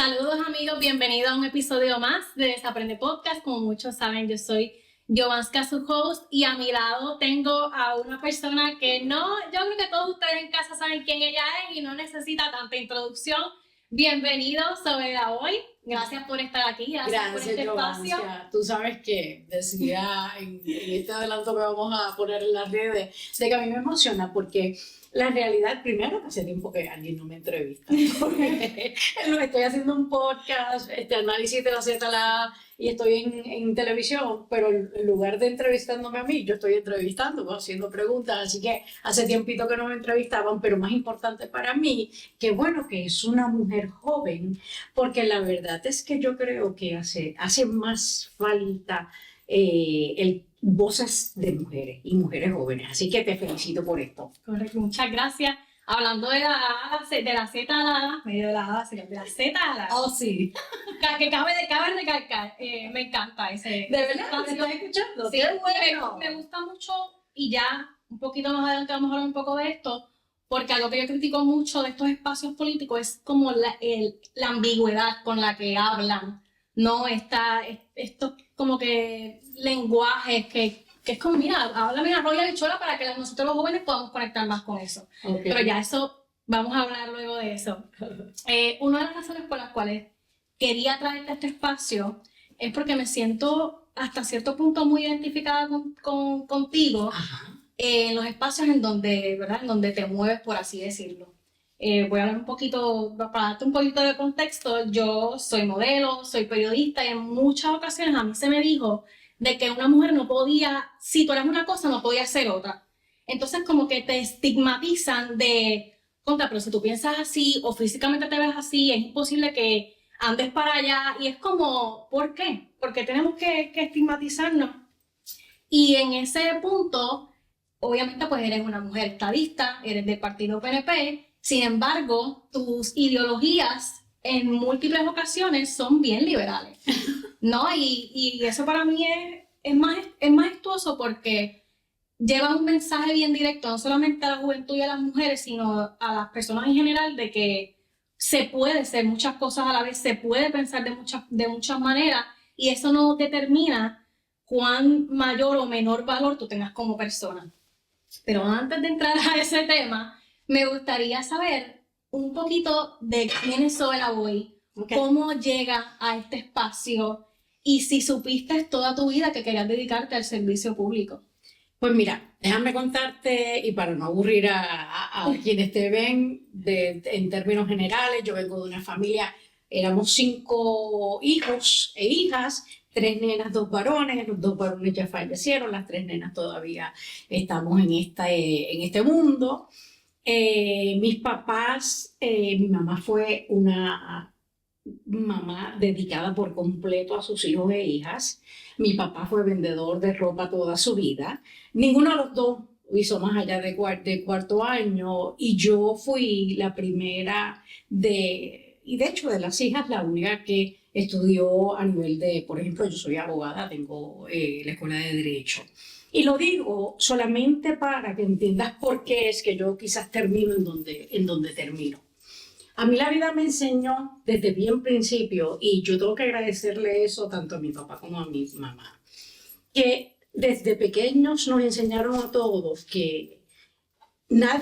Saludos amigos, bienvenidos a un episodio más de Desaprende Podcast. Como muchos saben, yo soy Jovanska, su host, y a mi lado tengo a una persona que yo creo que todos ustedes en casa saben quién ella es y no necesita tanta introducción. Bienvenido, Sobeida Hoy. Gracias por estar aquí, gracias por este espacio. Tú sabes que decía en este adelanto que vamos a poner en las redes, de que a mí me emociona porque la realidad, primero, hace tiempo que alguien no me entrevista. Estoy haciendo un podcast, análisis de la Z a la A, y estoy en televisión, pero en lugar de entrevistándome a mí, yo estoy entrevistando, haciendo preguntas, así que hace tiempito que no me entrevistaban, pero más importante para mí, que bueno, que es una mujer joven, porque la verdad es que yo creo que hace más falta voces de mujeres y mujeres jóvenes, así que te felicito por esto. Correcto, muchas gracias. Hablando de la Z a la A, medio de la A, de la Z a la A. Oh, sí. Que cabe recalcar, me encanta ese. ¿De verdad? ¿Me estás escuchando? Sí, bueno. me gusta mucho, y ya un poquito más adelante vamos a hablar un poco de esto, porque algo que yo critico mucho de estos espacios políticos es como la ambigüedad con la que hablan, ¿no? Estos como que lenguajes que es como, mira, háblame arroz y habichuela para que nosotros los jóvenes podamos conectar más con eso. Okay. Pero ya eso, vamos a hablar luego de eso. Una de las razones por las cuales quería traerte a este espacio es porque me siento hasta cierto punto muy identificada contigo. Ajá. En los espacios en donde, ¿verdad? En donde te mueves, por así decirlo. Voy a hablar un poquito, para darte un poquito de contexto. Yo soy modelo, soy periodista, y en muchas ocasiones a mí se me dijo de que una mujer no podía, si tú eras una cosa, no podía ser otra. Entonces como que te estigmatizan de, pero si tú piensas así o físicamente te ves así, es imposible que andes para allá. Y es como, ¿por qué? Porque tenemos que estigmatizarnos. Y en ese punto, obviamente pues eres una mujer estadista, eres del partido PNP, sin embargo, tus ideologías en múltiples ocasiones son bien liberales, ¿no? Y eso para mí es majestuoso porque lleva un mensaje bien directo, no solamente a la juventud y a las mujeres, sino a las personas en general, de que se puede ser muchas cosas a la vez, se puede pensar de muchas maneras, y eso no determina cuán mayor o menor valor tú tengas como persona. Pero antes de entrar a ese tema, me gustaría saber un poquito de quién es Sobeida Hoy, okay, cómo llega a este espacio y si supiste toda tu vida que querías dedicarte al servicio público. Pues mira, déjame contarte, y para no aburrir a quienes te ven, en términos generales, yo vengo de una familia, éramos 5 hijos e hijas, 3 nenas, 2 varones, los 2 varones ya fallecieron, las 3 nenas todavía estamos en este mundo. Mis papás, mi mamá fue una mamá dedicada por completo a sus hijos e hijas. Mi papá fue vendedor de ropa toda su vida. Ninguno de los dos hizo más allá de cuarto año, y yo fui la primera y de hecho de las hijas, la única que estudió a nivel de, por ejemplo, yo soy abogada, tengo la escuela de Derecho. Y lo digo solamente para que entiendas por qué es que yo quizás termino en donde termino. A mí la vida me enseñó desde bien principio, y yo tengo que agradecerle eso tanto a mi papá como a mi mamá, que desde pequeños nos enseñaron a todos que una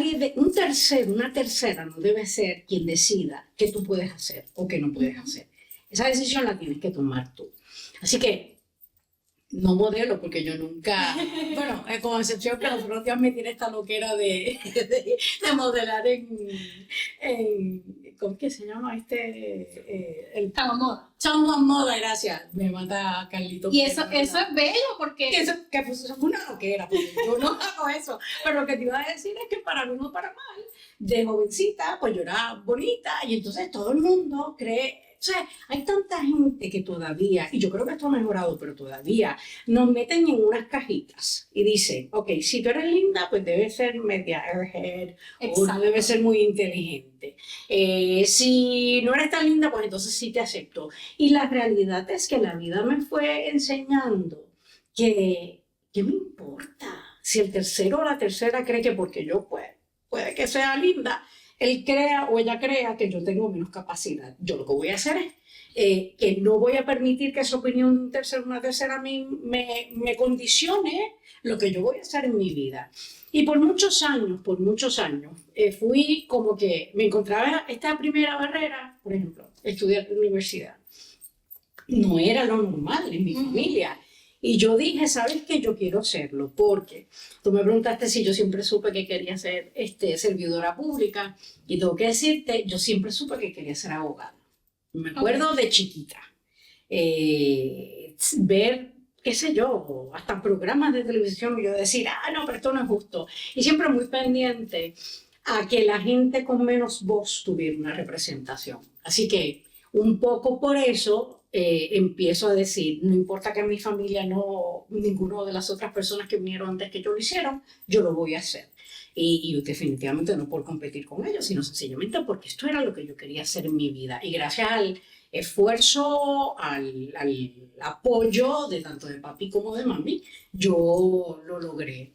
tercera no debe ser quien decida qué tú puedes hacer o qué no puedes hacer. Esa decisión la tienes que tomar tú. Así que no modelo, porque yo nunca, bueno, con excepción que los otros días me tiene esta loquera de modelar ¿cómo que se llama el Chamo Moda. Chamo Moda, gracias. Me manda Carlito. Y eso es bello, porque eso es una loquera, porque yo no hago eso. Pero lo que te iba a decir es que para mí no para mal, de jovencita, pues yo era bonita, y entonces todo el mundo cree. O sea, hay tanta gente que todavía, y yo creo que esto ha mejorado, pero todavía nos meten en unas cajitas y dicen, ok, si tú eres linda, pues debes ser media airhead, o no debes ser muy inteligente. Si no eres tan linda, pues entonces sí te acepto. Y la realidad es que la vida me fue enseñando que, ¿qué me importa? Si el tercero o la tercera cree que porque yo puede que sea linda, él crea o ella crea que yo tengo menos capacidad. Yo lo que voy a hacer es que no voy a permitir que esa opinión de una tercera a mí me condicione lo que yo voy a hacer en mi vida. Y por muchos años, fui como que me encontraba esta primera barrera, por ejemplo, estudiar en la universidad. No era lo normal en mi familia. Y yo dije, ¿sabes qué? Yo quiero hacerlo, porque tú me preguntaste si yo siempre supe que quería ser servidora pública, y tengo que decirte, yo siempre supe que quería ser abogada. Me acuerdo de chiquita, ver, qué sé yo, hasta programas de televisión, y yo decir, no, pero esto no es justo. Y siempre muy pendiente a que la gente con menos voz tuviera una representación. Así que un poco por eso empiezo a decir, no importa que en mi familia ninguno de las otras personas que vinieron antes que yo lo hicieron, yo lo voy a hacer. Y definitivamente no por competir con ellos, sino sencillamente porque esto era lo que yo quería hacer en mi vida. Y gracias al esfuerzo, al apoyo de tanto de papi como de mami, yo lo logré.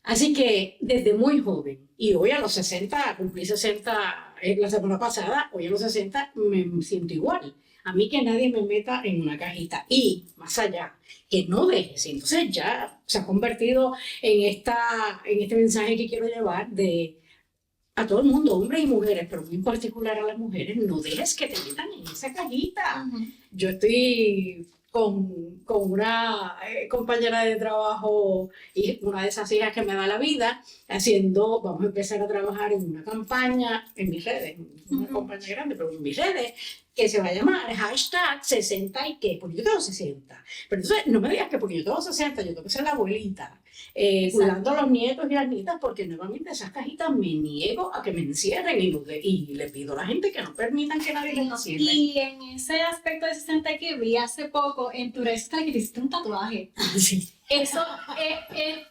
Así que desde muy joven, y hoy a los 60, cumplí 60 la semana pasada, hoy a los 60 me siento igual. A mí que nadie me meta en una cajita. Y más allá, que no dejes. Entonces ya se ha convertido en este mensaje que quiero llevar a todo el mundo, hombres y mujeres, pero muy en particular a las mujeres, no dejes que te metan en esa cajita. Yo estoy con una compañera de trabajo y una de esas hijas que me da la vida, vamos a empezar a trabajar en una campaña en mis redes, una campaña grande, pero en mis redes, que se va a llamar #60 y qué, porque yo tengo 60. Pero entonces no me digas que porque yo tengo 60, yo tengo que ser la abuelita, cuidando a los nietos y las nietas, porque nuevamente esas cajitas me niego a que me encierren y le pido a la gente que no permitan que nadie les encierre. Y en ese aspecto de 60 que vi hace poco en tu red que te hiciste un tatuaje. Sí. Eso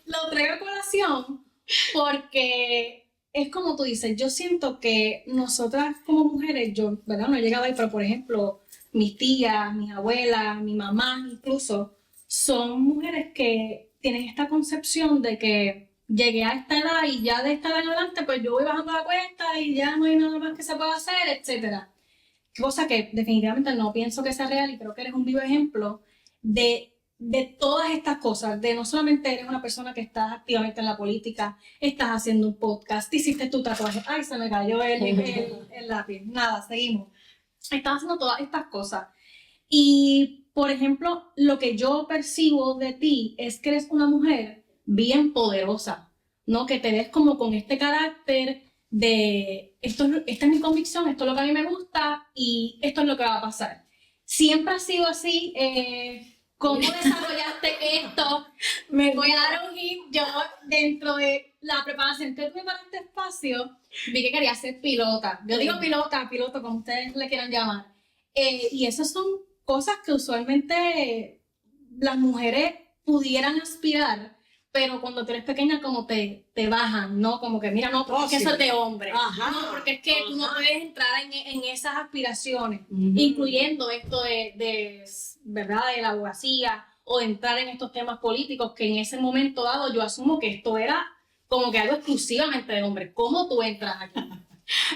lo traigo a colación porque es como tú dices, yo siento que nosotras como mujeres, yo, ¿verdad? No he llegado ahí, pero por ejemplo, mis tías, mis abuelas, mi mamá incluso, son mujeres que tienen esta concepción de que llegué a esta edad y ya de esta edad en adelante, pues yo voy bajando la cuenta y ya no hay nada más que se pueda hacer, etcétera. Cosa que definitivamente no pienso que sea real y creo que eres un vivo ejemplo de todas estas cosas, de no solamente eres una persona que estás activamente en la política, estás haciendo un podcast, hiciste tu tatuaje, ay, se me cayó el lápiz, nada, seguimos. Estás haciendo todas estas cosas. Y, por ejemplo, lo que yo percibo de ti es que eres una mujer bien poderosa, ¿no? Que te ves como con este carácter de, esta es mi convicción, esto es lo que a mí me gusta y esto es lo que va a pasar. Siempre ha sido así. ¿Cómo desarrollaste esto? Me voy a dar un hint. Yo, dentro de la preparación que tuve para este espacio, vi que quería ser pilota. Yo digo piloto, como ustedes le quieran llamar. Y esas son cosas que usualmente las mujeres pudieran aspirar, pero cuando tú eres pequeña como te bajan, ¿no? Como que, mira, no, porque eso es de hombre. Ajá, no, porque es que tú no puedes entrar en esas aspiraciones, incluyendo esto de ¿verdad? De la abogacía o de entrar en estos temas políticos que en ese momento dado yo asumo que esto era como que algo exclusivamente de hombres. ¿Cómo tú entras aquí?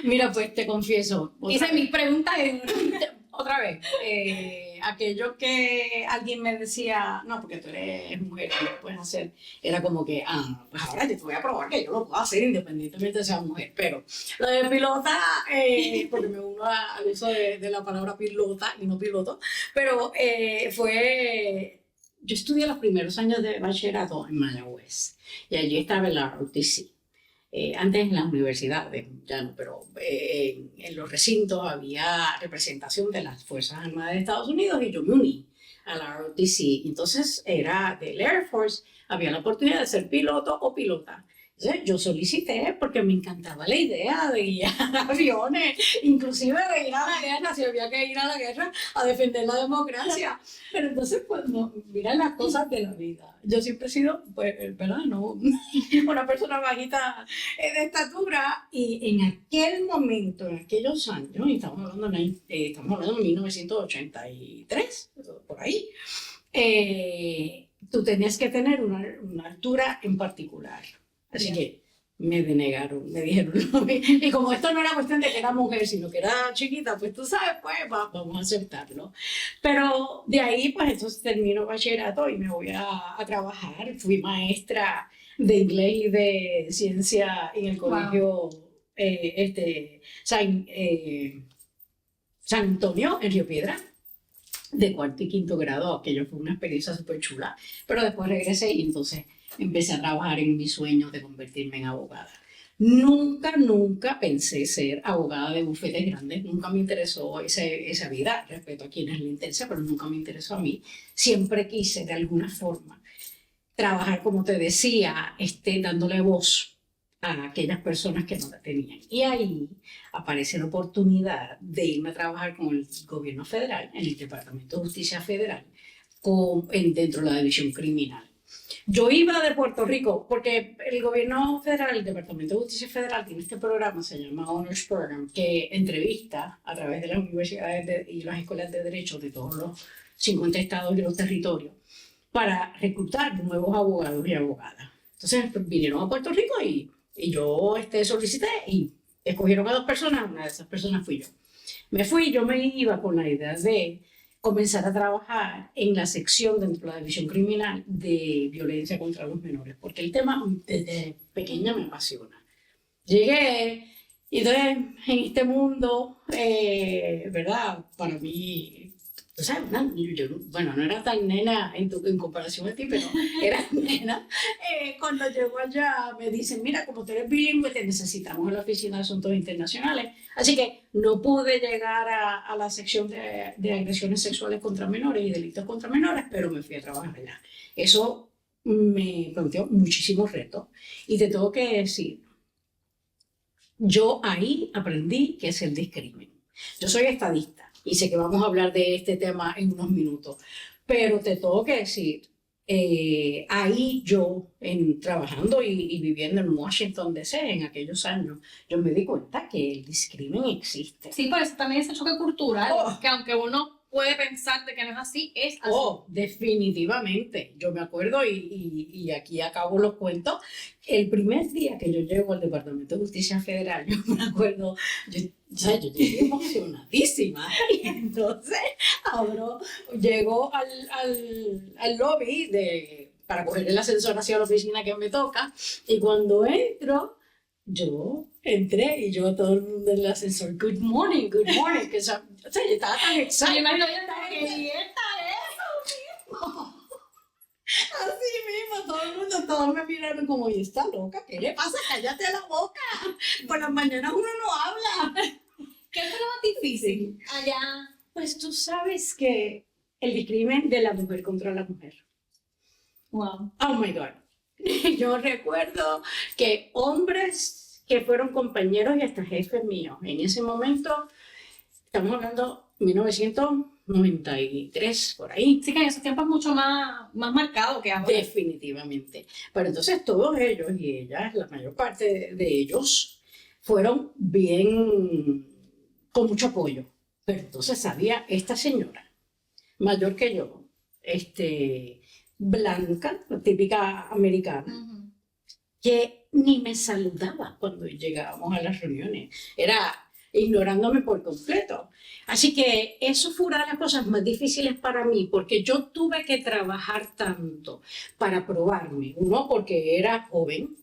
Mira, pues te confieso. Esa es mi pregunta. Otra vez, aquello que alguien me decía, no, porque tú eres mujer y lo puedes hacer, era como que, pues ahora te voy a probar que yo lo puedo hacer independientemente de ser mujer. Pero lo de pilota, porque me uno al uso de la palabra pilota y no piloto, pero yo estudié los primeros años de bachillerato en Mayagüez y allí estaba en la ROTC. Antes en las universidades, ya no, pero en los recintos había representación de las Fuerzas Armadas de Estados Unidos y yo me uní a la ROTC. Entonces era del Air Force, había la oportunidad de ser piloto o pilota. Entonces yo solicité porque me encantaba la idea de guiar aviones, inclusive de ir a la guerra, si había que ir a la guerra a defender la democracia. Pero entonces, pues, no, mira las cosas de la vida. Yo siempre he sido, pues, ¿verdad? No, una persona bajita de estatura y en aquel momento, en aquellos años, y estamos hablando de 1983, por ahí, tú tenías que tener una altura en particular. Así que me denegaron, me dijeron, no. Y como esto no era cuestión de que era mujer, sino que era chiquita, pues tú sabes, pues vamos a aceptarlo. Pero de ahí, pues entonces termino bachillerato y me voy a trabajar. Fui maestra de inglés y de ciencia en el colegio San Antonio, en Río Piedra, de cuarto y quinto grado. Aquello fue una experiencia súper chula. Pero después regresé y entonces empecé a trabajar en mi sueño de convertirme en abogada. Nunca pensé ser abogada de bufetes grandes, nunca me interesó esa vida, respeto a quienes le interesa, pero nunca me interesó a mí. Siempre quise de alguna forma trabajar, como te decía, dándole voz a aquellas personas que no la tenían. Y ahí aparece la oportunidad de irme a trabajar con el gobierno federal, en el Departamento de Justicia Federal, dentro de la División Criminal. Yo iba de Puerto Rico porque el gobierno federal, el Departamento de Justicia Federal, tiene este programa, se llama Honors Program, que entrevista a través de las universidades y las escuelas de derecho de todos los 50 estados y los territorios para reclutar nuevos abogados y abogadas. Entonces vinieron a Puerto Rico y yo solicité y escogieron a 2 personas, una de esas personas fui yo. Yo me iba con la idea de comenzar a trabajar en la sección dentro de la división criminal de violencia contra los menores, porque el tema desde pequeña me apasiona. Llegué y entonces en este mundo, ¿verdad? Para mí, o sea, bueno, no era tan nena en comparación a ti, pero era nena. Cuando llego allá me dicen, mira, como tú eres bilingüe, te necesitamos en la Oficina de Asuntos Internacionales. Así que no pude llegar a la sección de agresiones sexuales contra menores y delitos contra menores, pero me fui a trabajar allá. Eso me planteó muchísimos retos. Y te tengo que decir, yo ahí aprendí qué es el discrimen. Yo soy estadista y sé que vamos a hablar de este tema en unos minutos, pero te tengo que decir, ahí yo, trabajando y viviendo en Washington DC en aquellos años, yo me di cuenta que el discrimen existe. Sí, por eso también ese choque cultural, que aunque uno puede pensar de que no es así, es así. Definitivamente. Yo me acuerdo, y aquí acabo los cuentos, el primer día que yo llego al Departamento de Justicia Federal, yo me acuerdo, yo llegué emocionadísima. Y entonces llego al lobby para coger el ascensor hacia la oficina que me toca, y cuando entro, yo entré y yo todo el mundo en el ascensor, good morning, que yo estaba tan excitada. Yo imagino que Así mismo, todos me miraron como, ¿y está loca? ¿Qué le pasa? Cállate la boca. Por las mañanas uno no habla. ¿Qué fue lo más difícil allá? Pues tú sabes que el discrimen de la mujer contra la mujer. Wow. Oh my God. Yo recuerdo que hombres que fueron compañeros y hasta jefes míos, en ese momento, estamos hablando de 1993, por ahí. Sí, que en esos tiempos es mucho más marcado que ahora. Definitivamente. Pero entonces todos ellos y ellas, la mayor parte de ellos, fueron bien, con mucho apoyo. Pero entonces había esta señora, mayor que yo, blanca, típica americana, que ni me saludaba cuando llegábamos a las reuniones. Era ignorándome por completo. Así que eso fue una de las cosas más difíciles para mí, porque yo tuve que trabajar tanto para probarme. 1, porque era joven.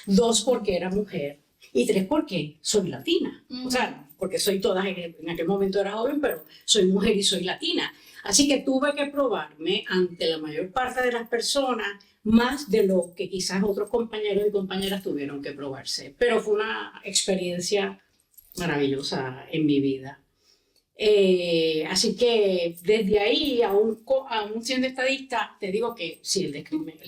2, porque era mujer. Y 3, porque soy latina. O sea, porque soy toda, en aquel momento era joven, pero soy mujer y soy latina. Así que tuve que probarme ante la mayor parte de las personas, más de lo que quizás otros compañeros y compañeras tuvieron que probarse. Pero fue una experiencia maravillosa en mi vida. Así que desde ahí, aún siendo estadista, te digo que sí, el discrimen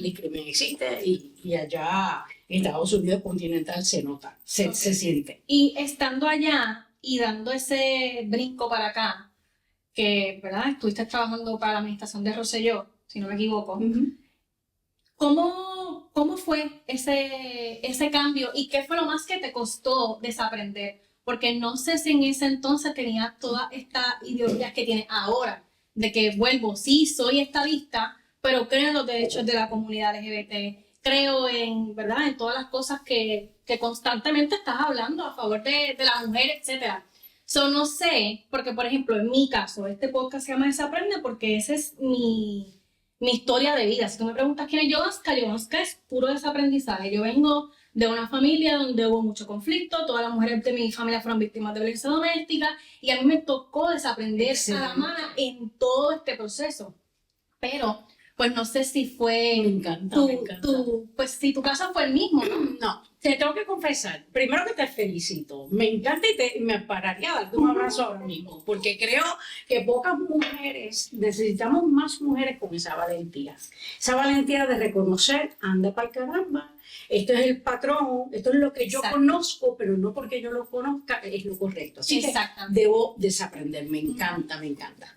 existe y allá en Estados Unidos continental se nota, se siente. Y estando allá y dando ese brinco para acá, que, ¿verdad? Estuviste trabajando para la administración de Rosselló, si no me equivoco. ¿Cómo fue ese cambio y qué fue lo más que te costó desaprender? Porque no sé si en ese entonces tenía todas estas ideologías que tienes ahora, de que vuelvo, sí, soy estadista, pero creo en los derechos de la comunidad LGBT, creo en, ¿verdad? En todas las cosas que constantemente estás hablando a favor de la mujer, etcétera. So, no sé, porque por ejemplo, en mi caso, este podcast se llama Desaprende porque esa es mi historia de vida. Si tú me preguntas quién es Yowanska es puro desaprendizaje. Yo vengo de una familia donde hubo mucho conflicto, todas las mujeres de mi familia fueron víctimas de violencia doméstica y a mí me tocó desaprender a la mala en todo este proceso. Pero, pues no sé si fue Me encanta, me encanta. pues si tu caso fue el mismo, ¿no? No, te tengo que confesar, primero que te felicito, me encanta y me pararía a darte un abrazo ahora mismo, porque creo que pocas mujeres, necesitamos más mujeres con esa valentía de reconocer, anda para el caramba, esto es el patrón, esto es lo que yo conozco, pero no porque yo lo conozca es lo correcto, así que debo desaprender, me encanta,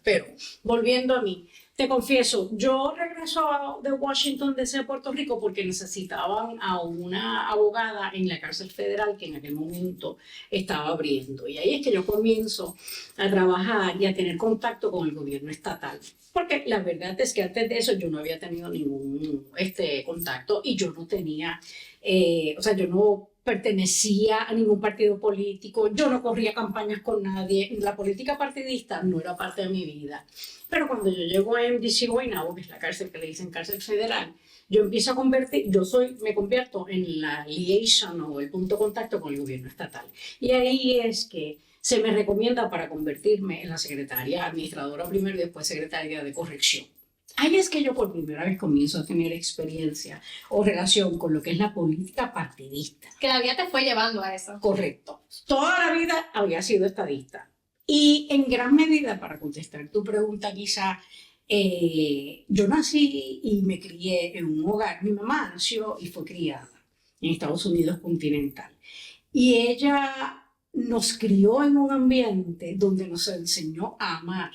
pero volviendo a mí, te confieso, yo regreso de Washington DC a Puerto Rico porque necesitaban a una abogada en la cárcel federal que en aquel momento estaba abriendo. Y ahí es que yo comienzo a trabajar y a tener contacto con el gobierno estatal. Porque la verdad es que antes de eso yo no había tenido ningún contacto y yo no tenía, yo no pertenecía a ningún partido político, yo no corría campañas con nadie, la política partidista no era parte de mi vida. Pero cuando yo llego a MDC Guaynabo, que es la cárcel que le dicen cárcel federal, yo empiezo a me convierto en la liaison o el punto de contacto con el gobierno estatal. Y ahí es que se me recomienda para convertirme en la secretaria administradora primero y después secretaria de corrección. Ahí es que yo por primera vez comienzo a tener experiencia o relación con lo que es la política partidista. Que la vida te fue llevando a eso. Correcto. Toda la vida había sido estadista. Y en gran medida, para contestar tu pregunta quizá, yo nací y me crié en un hogar. Mi mamá nació y fue criada en Estados Unidos continental. Y ella nos crió en un ambiente donde nos enseñó a amar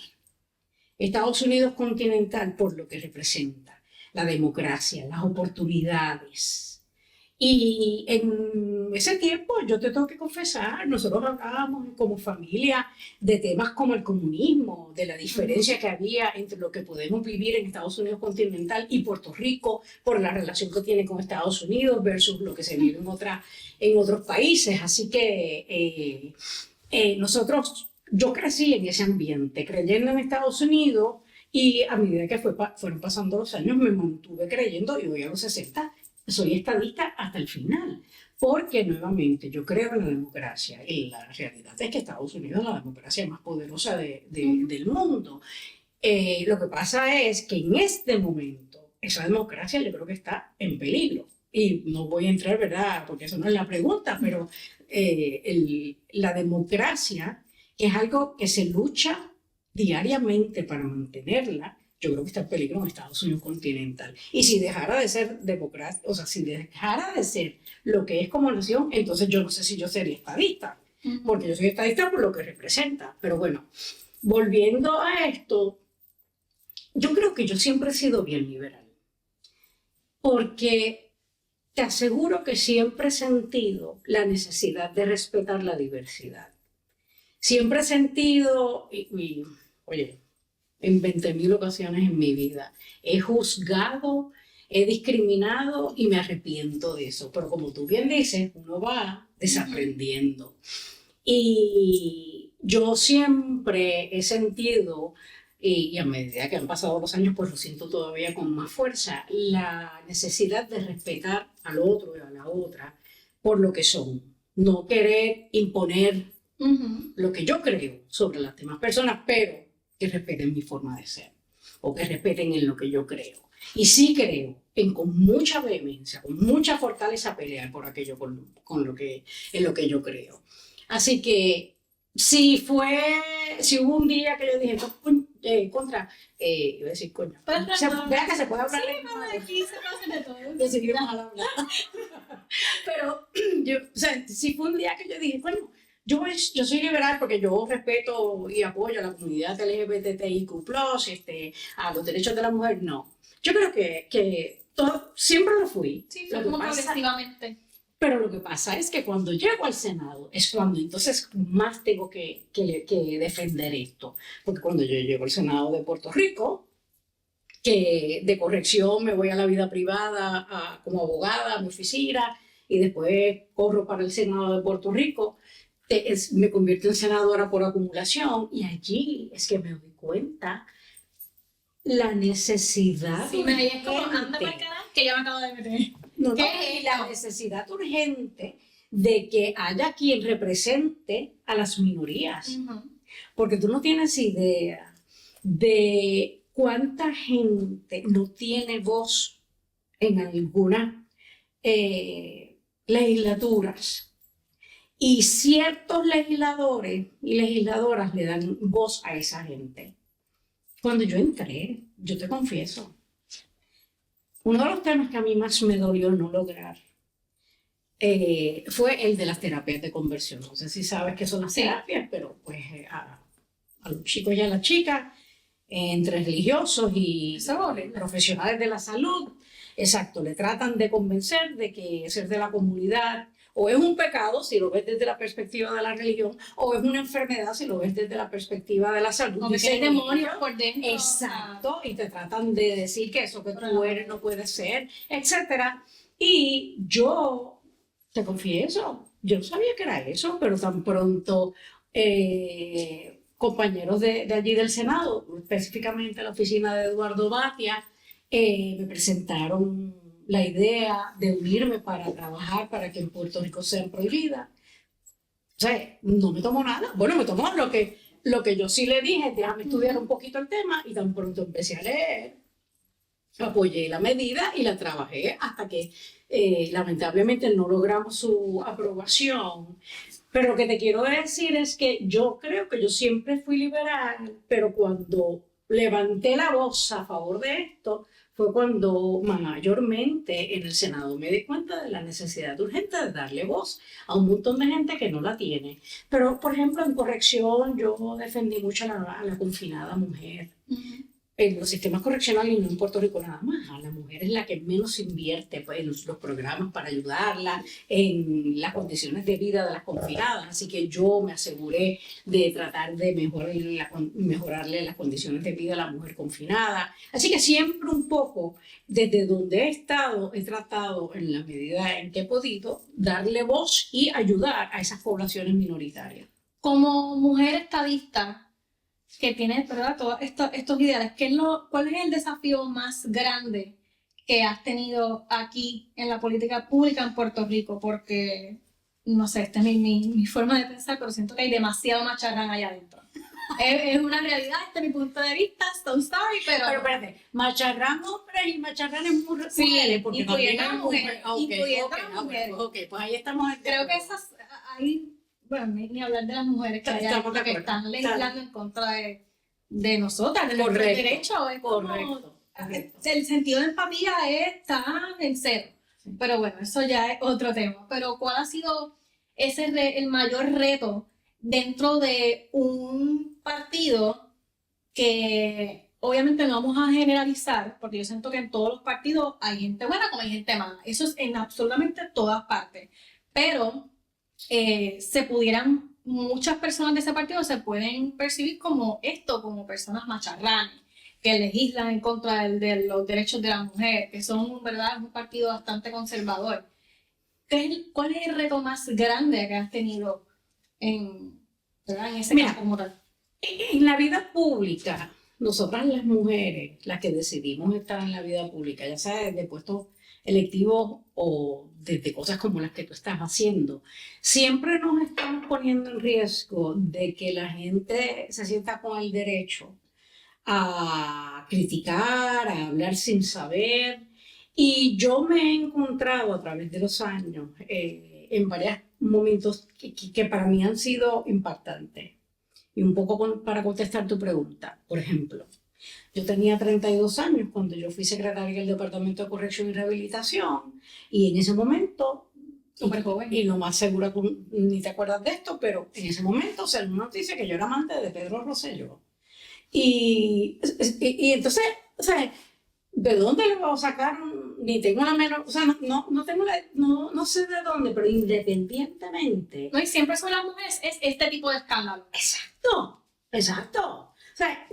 Estados Unidos continental por lo que representa, la democracia, las oportunidades. Y en ese tiempo, yo te tengo que confesar, nosotros hablábamos como familia de temas como el comunismo, de la diferencia que había entre lo que podemos vivir en Estados Unidos continental y Puerto Rico por la relación que tiene con Estados Unidos versus lo que se vive en otros países. Así que yo crecí en ese ambiente, creyendo en Estados Unidos y a medida que fueron pasando los años me mantuve creyendo y hoy a los 60 soy estadista hasta el final, porque nuevamente yo creo en la democracia y la realidad es que Estados Unidos es la democracia más poderosa del mundo. Lo que pasa es que en este momento esa democracia yo creo que está en peligro. Y no voy a entrar, ¿verdad? Porque eso no es la pregunta, pero la democracia es algo que se lucha diariamente para mantenerla. Yo creo que está en peligro en Estados Unidos continental. Y si dejara de ser democracia, o sea, si dejara de ser lo que es como nación, entonces yo no sé si yo sería estadista, porque yo soy estadista por lo que representa. Pero bueno, volviendo a esto, yo creo que yo siempre he sido bien liberal, porque te aseguro que siempre he sentido la necesidad de respetar la diversidad. Siempre he sentido, oye, en 20.000 ocasiones en mi vida. He juzgado, he discriminado y me arrepiento de eso. Pero como tú bien dices, uno va desaprendiendo. Y yo siempre he sentido, y a medida que han pasado los años, pues lo siento todavía con más fuerza, la necesidad de respetar al otro y a la otra por lo que son. No querer imponer lo que yo creo sobre las demás personas, pero que respeten mi forma de ser o que respeten en lo que yo creo. Y sí creo con mucha vehemencia, con mucha fortaleza pelear por aquello en lo que yo creo. Así que si hubo un día que yo dije, iba a decir coño, vea que se puede hablar aquí se pasa de todo. Decidimos hablar. Pero si fue un día que yo dije, coño, yo soy liberal porque yo respeto y apoyo a la comunidad LGBTIQ+, a los derechos de la mujer, no. Yo creo que siempre lo fui. Sí, fue como progresivamente. Pero lo que pasa es que cuando llego al Senado es cuando entonces más tengo que defender esto. Porque cuando yo llego al Senado de Puerto Rico, que de corrección me voy a la vida privada como abogada a mi oficina y después corro para el Senado de Puerto Rico. Me convierto en senadora por acumulación y allí es que me doy cuenta la necesidad Sí, me es como, anda urgente. para el canal que ya me acabo de meter. No, ¿Qué no, es y la esto? necesidad urgente de que haya quien represente a las minorías. Ujú. Porque tú no tienes idea de cuánta gente no tiene voz en algunas legislaturas. Y ciertos legisladores y legisladoras le dan voz a esa gente. Cuando yo entré, yo te confieso, uno de los temas que a mí más me dolió no lograr fue el de las terapias de conversión. No sé si sabes qué son las Sí. terapias, pero pues a los chicos y a las chicas, entre religiosos y Eso es horrible. profesionales de la salud, exacto, le tratan de convencer de que ser de la comunidad o es un pecado si lo ves desde la perspectiva de la religión, o es una enfermedad si lo ves desde la perspectiva de la salud. Como que Dicen tienes demonios ellos. por dentro. Exacto, y te tratan de decir que eso que Pero tú no. eres no puede ser, etcétera. Y yo te confieso, yo no sabía que era eso, pero tan pronto compañeros de allí del Senado, específicamente la oficina de Eduardo Batia, me presentaron la idea de unirme para trabajar para que en Puerto Rico sean prohibidas. O sea, no me tomó nada. Bueno, me tomó lo que yo sí le dije, déjame estudiar un poquito el tema, y tan pronto empecé a leer, apoyé la medida y la trabajé hasta que lamentablemente no logramos su aprobación. Pero lo que te quiero decir es que yo creo que yo siempre fui liberal, pero cuando levanté la voz a favor de esto, fue cuando mayormente en el Senado me di cuenta de la necesidad urgente de darle voz a un montón de gente que no la tiene. Pero, por ejemplo, en corrección yo defendí mucho a la confinada mujer. Ujú. En los sistemas correccionales, y no en Puerto Rico nada más, a la mujer es la que menos invierte pues, en los programas para ayudarla, en las condiciones de vida de las confinadas. Así que yo me aseguré de tratar de mejorarle las condiciones de vida a la mujer confinada. Así que siempre un poco, desde donde he estado, he tratado en la medida en que he podido darle voz y ayudar a esas poblaciones minoritarias. Como mujer estadista que tiene, ¿verdad?, todos estos ideales, ¿cuál es el desafío más grande que has tenido aquí en la política pública en Puerto Rico? Porque, no sé, esta es mi forma de pensar, pero siento que hay demasiado macharrán allá adentro. Es una realidad, este es mi punto de vista, so sorry, pero espérate, macharrán hombres y macharranes mujeres, sí, porque incluyendo también a las mujeres, incluyendo a las mujeres. Ok, pues ahí estamos. Creo que esas, ahí, bueno, ni hablar de las mujeres que, Estamos de que acuerdo. están legislando en contra de nosotras, de nuestros Correcto, derechos. Es como, correcto. el sentido de empatía está en cero. Sí. Pero bueno, eso ya es otro tema. Pero ¿cuál ha sido el mayor reto dentro de un partido que obviamente no vamos a generalizar, porque yo siento que en todos los partidos hay gente buena como hay gente mala? Eso es en absolutamente todas partes. Pero muchas personas de ese partido se pueden percibir como esto, como personas macharranes, que legislan en contra de los derechos de la mujer, que son, ¿verdad?, un partido bastante conservador. ¿Cuál es el reto más grande que has tenido ¿verdad?, en ese campo como tal? En la vida pública, nosotras las mujeres, las que decidimos estar en la vida pública, ya sea desde puestos electivos o desde cosas como las que tú estás haciendo, siempre nos estamos poniendo en riesgo de que la gente se sienta con el derecho a criticar, a hablar sin saber. Y yo me he encontrado a través de los años en varios momentos que para mí han sido impactantes. Y un poco para contestar tu pregunta, por ejemplo, yo tenía 32 años cuando yo fui secretaria del Departamento de Corrección y Rehabilitación, y en ese momento, Súper joven. y lo más seguro que ni te acuerdas de esto, pero en ese momento salió una noticia que yo era amante de Pedro Rosselló. Y entonces, o sea, ¿de dónde le voy a sacar? Ni tengo la menor, o sea, no sé de dónde, pero independientemente. No, y siempre son las mujeres, es este tipo de escándalo. Exacto. O sea,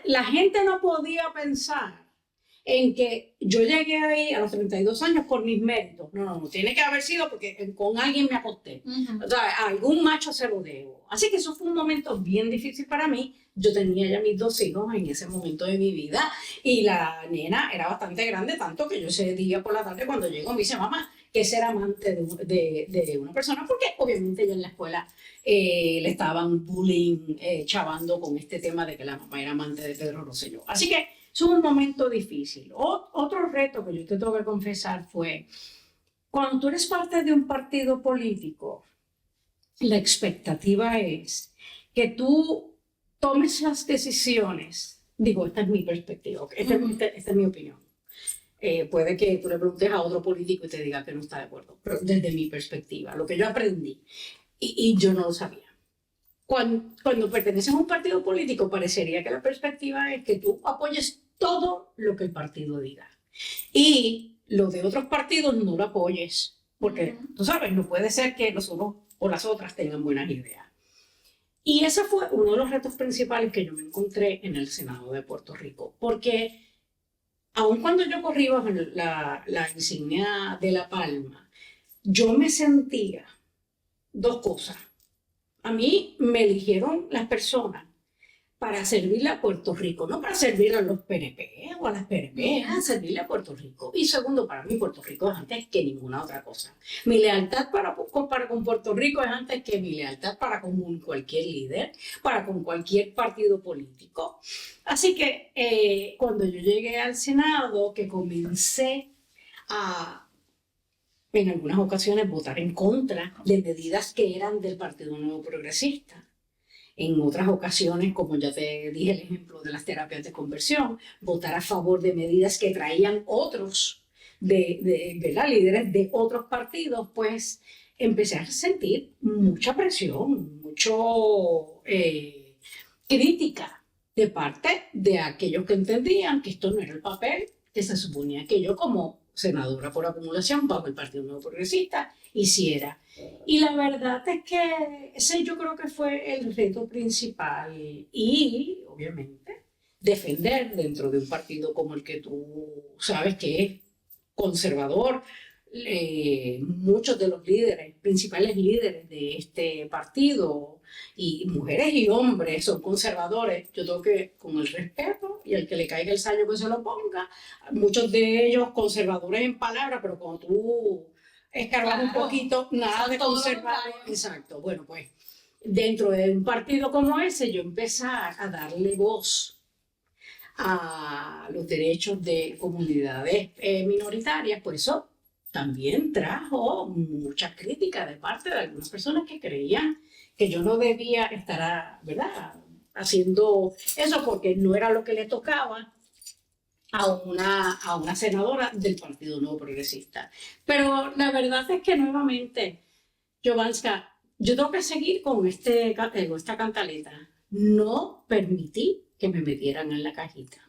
la gente no podía pensar en que yo llegué ahí a los 32 años por mis méritos. No, tiene que haber sido porque con alguien me acosté. O sea, a algún macho se lo debo. Así que eso fue un momento bien difícil para mí. Yo tenía ya mis 2 hijos en ese momento de mi vida y la nena era bastante grande, tanto que yo ese día por la tarde cuando llegó me dice, mamá, que ser amante de una persona, porque obviamente ya en la escuela le estaban bullying, chavando con este tema de que la mamá era amante de Pedro Rosselló. Así que es un momento difícil. Otro reto que yo te tengo que confesar fue, cuando tú eres parte de un partido político, la expectativa es que tú tomes las decisiones. Digo, esta es mi perspectiva, esta es mi opinión. Puede que tú le preguntes a otro político y te diga que no está de acuerdo, pero desde mi perspectiva, lo que yo aprendí, y yo no lo sabía. Cuando perteneces a un partido político, parecería que la perspectiva es que tú apoyes todo lo que el partido diga. Y lo de otros partidos no lo apoyes, porque tú sabes, no puede ser que los unos o las otras tengan buenas ideas. Y ese fue uno de los retos principales que yo me encontré en el Senado de Puerto Rico, porque aun cuando yo corrí bajo la insignia de la palma, yo me sentía 2 cosas. A mí me eligieron las personas para servirle a Puerto Rico, no para servirle a los PNP o a las PNP, a servirle a Puerto Rico. Y segundo, para mí Puerto Rico es antes que ninguna otra cosa. Mi lealtad para con Puerto Rico es antes que mi lealtad para con cualquier líder, para con cualquier partido político. Así que cuando yo llegué al Senado, que comencé a, en algunas ocasiones, votar en contra de medidas que eran del Partido Nuevo Progresista. En otras ocasiones, como ya te dije el ejemplo de las terapias de conversión, votar a favor de medidas que traían otros ¿verdad? Líderes de otros partidos, pues empecé a sentir mucha presión, mucho crítica de parte de aquellos que entendían que esto no era el papel que se suponía que yo como senadora por acumulación bajo el Partido Nuevo Progresista hiciera. Y la verdad es que ese yo creo que fue el reto principal y obviamente defender dentro de un partido como el que tú sabes que es conservador. Muchos de los líderes, principales líderes de este partido, y mujeres y hombres son conservadores. Yo tengo que, con el respeto, y el que le caiga el sayo que se lo ponga, muchos de ellos conservadores en palabra, pero cuando tú escarbas un poquito, nada de conservador. Exacto. Bueno, pues dentro de un partido como ese, yo empecé a darle voz a los derechos de comunidades minoritarias, pues eso también trajo mucha crítica de parte de algunas personas que creían que yo no debía estar, ¿verdad?, haciendo eso porque no era lo que le tocaba a una senadora del Partido Nuevo Progresista. Pero la verdad es que nuevamente, Jovanska, yo tengo que seguir con esta cantaleta. No permití que me metieran en la cajita.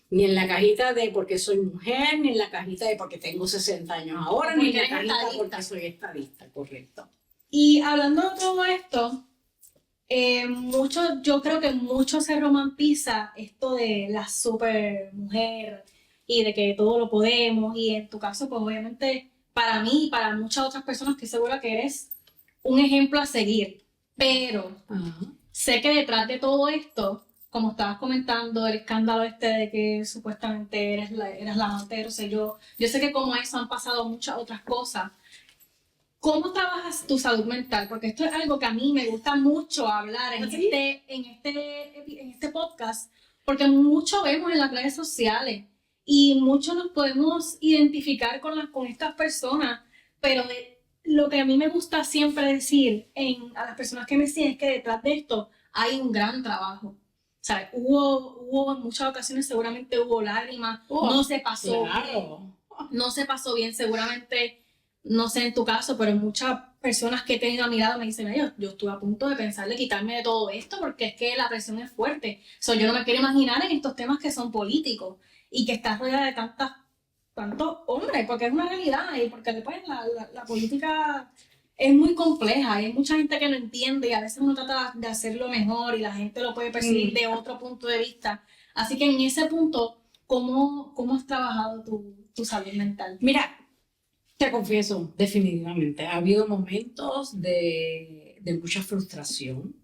Ni en la cajita de porque soy mujer, ni en la cajita de porque tengo 60 años ahora, ni en la cajita porque soy estadista, correcto. Y hablando de todo esto, yo creo que mucho se romantiza esto de la super mujer y de que todo lo podemos, y en tu caso, pues obviamente para mí y para muchas otras personas estoy segura que eres un ejemplo a seguir, pero sé que detrás de todo esto, como estabas comentando, el escándalo de que supuestamente eras la amante de Rosselló, yo sé que como eso han pasado muchas otras cosas. ¿Cómo trabajas tu salud mental? Porque esto es algo que a mí me gusta mucho hablar en este podcast, porque mucho vemos en las redes sociales y mucho nos podemos identificar con estas personas, pero lo que a mí me gusta siempre decir a las personas que me siguen es que detrás de esto hay un gran trabajo. O sea, hubo en muchas ocasiones, seguramente hubo lágrimas, no se pasó bien, no se pasó bien, seguramente. No sé en tu caso, pero muchas personas que he tenido a mi lado me dicen, yo estuve a punto de pensar de quitarme de todo esto porque es que la presión es fuerte. Yo no me quiero imaginar en estos temas que son políticos y que estás rodeada de tantos hombres, porque es una realidad y porque después la política es muy compleja y hay mucha gente que no entiende y a veces uno trata de hacerlo mejor y la gente lo puede percibir de otro punto de vista. Así que en ese punto, ¿Cómo has trabajado tu salud mental? Mira, te confieso, definitivamente, ha habido momentos de mucha frustración,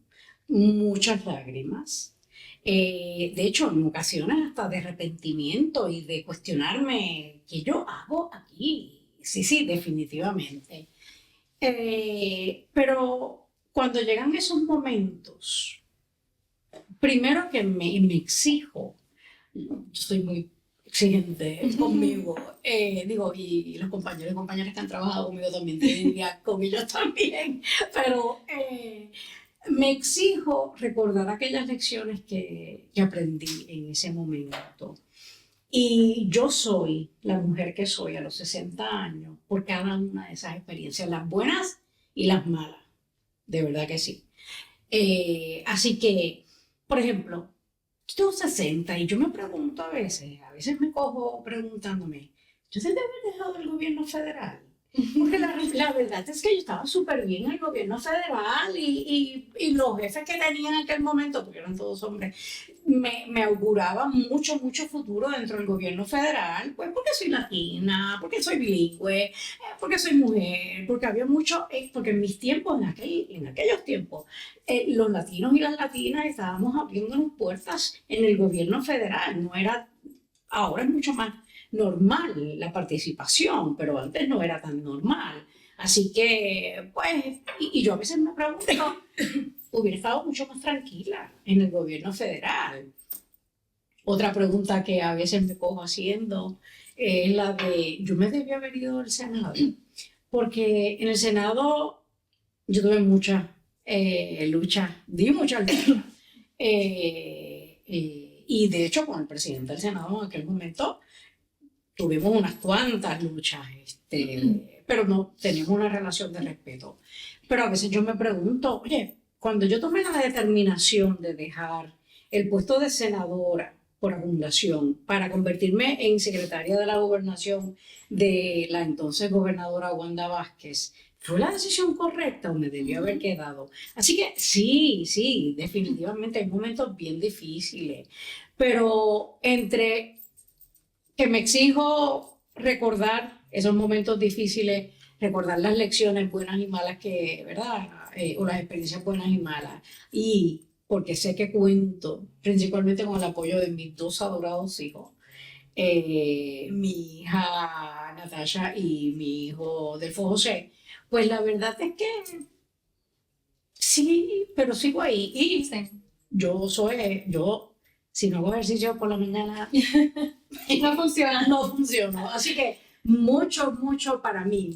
muchas lágrimas. De hecho, en ocasiones hasta de arrepentimiento y de cuestionarme qué yo hago aquí. Sí, sí, definitivamente. Pero cuando llegan esos momentos, primero que me exijo, yo soy muy exigente conmigo, digo, y los compañeros y compañeras que han trabajado conmigo también tienen día con ellos también, pero me exijo recordar aquellas lecciones que aprendí en ese momento. Y yo soy la mujer que soy a los 60 años por cada una de esas experiencias, las buenas y las malas, de verdad que sí. Así que, por ejemplo, yo tengo 60 y yo me pregunto a veces me cojo preguntándome, ¿yo debí haber dejado el gobierno federal? Porque la verdad es que yo estaba súper bien en el gobierno federal y los jefes que tenía en aquel momento, porque eran todos hombres, me auguraban mucho futuro dentro del gobierno federal, pues porque soy latina, porque soy bilingüe, porque soy mujer, porque había mucho, porque en mis tiempos, en aquellos tiempos, los latinos y las latinas estábamos abriéndonos puertas en el gobierno federal, no era, ahora es mucho más normal la participación, pero antes no era tan normal. Así que, pues, y yo a veces me pregunto, hubiera estado mucho más tranquila en el gobierno federal. Otra pregunta que a veces me cojo haciendo es la de, yo me debí haber ido al Senado, porque en el Senado yo tuve muchas luchas, di muchas luchas, y de hecho con el presidente del Senado en aquel momento tuvimos unas cuantas luchas, pero no teníamos una relación de respeto. Pero a veces yo me pregunto, oye, cuando yo tomé la determinación de dejar el puesto de senadora por acumulación para convertirme en secretaria de la gobernación de la entonces gobernadora Wanda Vázquez, ¿fue la decisión correcta o me debió haber quedado? Así que sí, definitivamente hay momentos bien difíciles, pero entre que me exijo recordar esos momentos difíciles, recordar las lecciones buenas y malas que, ¿verdad? O las experiencias buenas y malas. Y porque sé que cuento principalmente con el apoyo de mis dos adorados hijos, mi hija Natasha y mi hijo Delfo José, pues la verdad es que sí, pero sigo ahí. Y Sí. yo, si no hago ejercicio por la mañana, No funciona. no funcionó. Así que mucho para mí,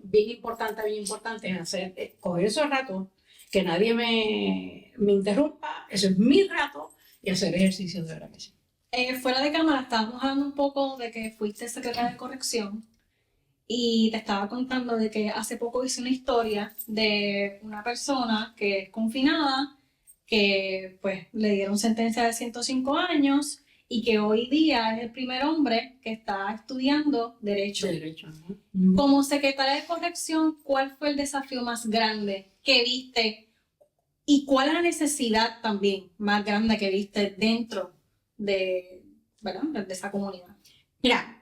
bien importante es hacer, coger esos ratos, que nadie me interrumpa, ese es mi rato, y hacer ejercicio de verdad que sí. Fuera de cámara estábamos hablando un poco de que fuiste secretaria de corrección y te estaba contando de que hace poco hice una historia de una persona que es confinada, que pues le dieron sentencia de 105 años y que hoy día es el primer hombre que está estudiando Derecho. Derecho, ¿no? Como secretaria de corrección, ¿cuál fue el desafío más grande que viste? ¿Y cuál es la necesidad también más grande que viste dentro de, ¿verdad? De esa comunidad? Mira,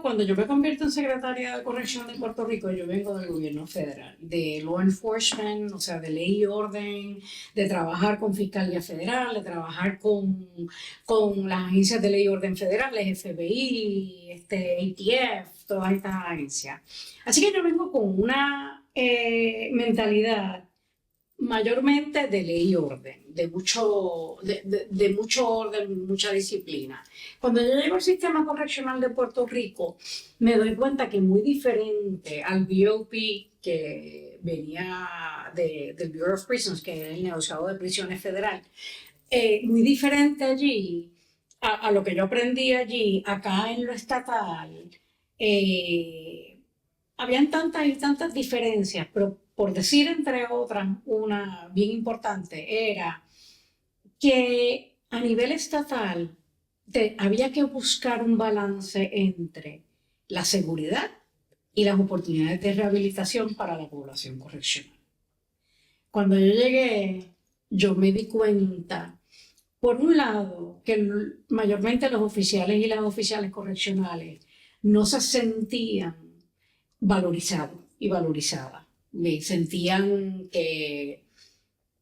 cuando yo me convierto en secretaria de corrección de Puerto Rico, yo vengo del gobierno federal, de law enforcement, o sea, de ley y orden, de trabajar con Fiscalía Federal, de trabajar con las agencias de ley y orden federales, FBI, ATF, todas estas agencias. Así que yo vengo con una mentalidad mayormente de ley y orden, de mucho orden, mucha disciplina. Cuando yo llego al sistema correccional de Puerto Rico, me doy cuenta que muy diferente al BOP que venía del Bureau of Prisons, que es el negociado de prisiones federal, muy diferente allí a lo que yo aprendí allí, acá en lo estatal. Habían tantas y tantas diferencias, pero por decir entre otras, una bien importante era que a nivel estatal había que buscar un balance entre la seguridad y las oportunidades de rehabilitación para la población correccional. Cuando yo llegué, yo me di cuenta Por un lado, que mayormente los oficiales y las oficiales correccionales no se sentían valorizados y valorizadas. Sentían que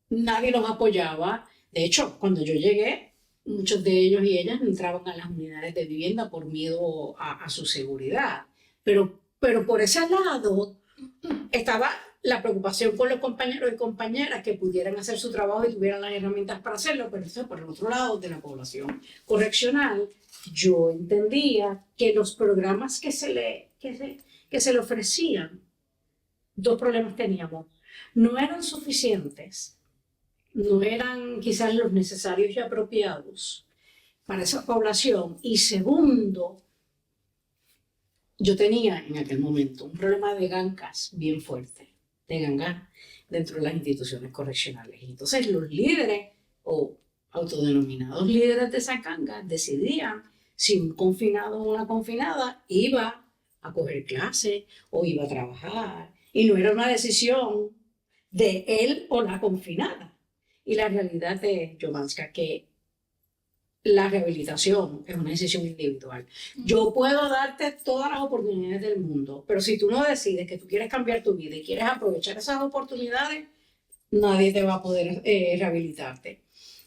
nadie los apoyaba. De hecho, cuando yo llegué, muchos de ellos y ellas entraban a las unidades de vivienda por miedo a su seguridad. Pero por ese lado estaba la preocupación por los compañeros y compañeras que pudieran hacer su trabajo y tuvieran las herramientas para hacerlo, pero eso por el otro lado de la población correccional, yo entendía que los programas que se le ofrecían, dos problemas teníamos. No eran suficientes, no eran quizás los necesarios y apropiados para esa población. Y segundo, yo tenía en aquel momento un problema de gangas bien fuerte, de gangas dentro de las instituciones correccionales. Y entonces los líderes o autodenominados líderes de esas gangas decidían si un confinado o una confinada iba a coger clase o iba a trabajar. Y no era una decisión de él o la confinada. Y la realidad es, Jovanska, que la rehabilitación es una decisión individual. Yo puedo darte todas las oportunidades del mundo, pero si tú no decides que tú quieres cambiar tu vida y quieres aprovechar esas oportunidades, nadie te va a poder rehabilitarte.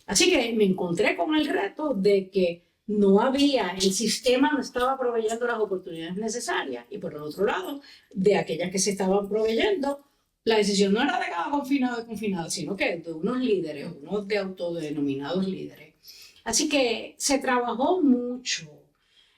Así que me encontré con el reto de que no había, el sistema no estaba proveyendo las oportunidades necesarias y por el otro lado, de aquellas que se estaban proveyendo, la decisión no era de cada confinado y confinada, sino que de unos líderes, unos de autodenominados líderes. Así que se trabajó mucho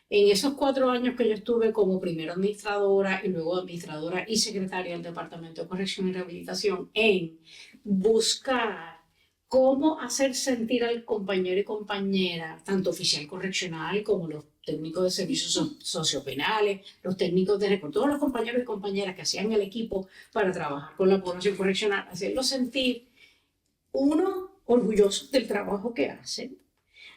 en esos 4 años que yo estuve como primera administradora y luego administradora y secretaria del Departamento de Corrección y Rehabilitación en buscar cómo hacer sentir al compañero y compañera, tanto oficial correccional como los técnicos de servicios sociopenales, los técnicos de recursos, todos los compañeros y compañeras que hacían el equipo para trabajar con la población correccional, hacerlos sentir, uno, orgullosos del trabajo que hacen,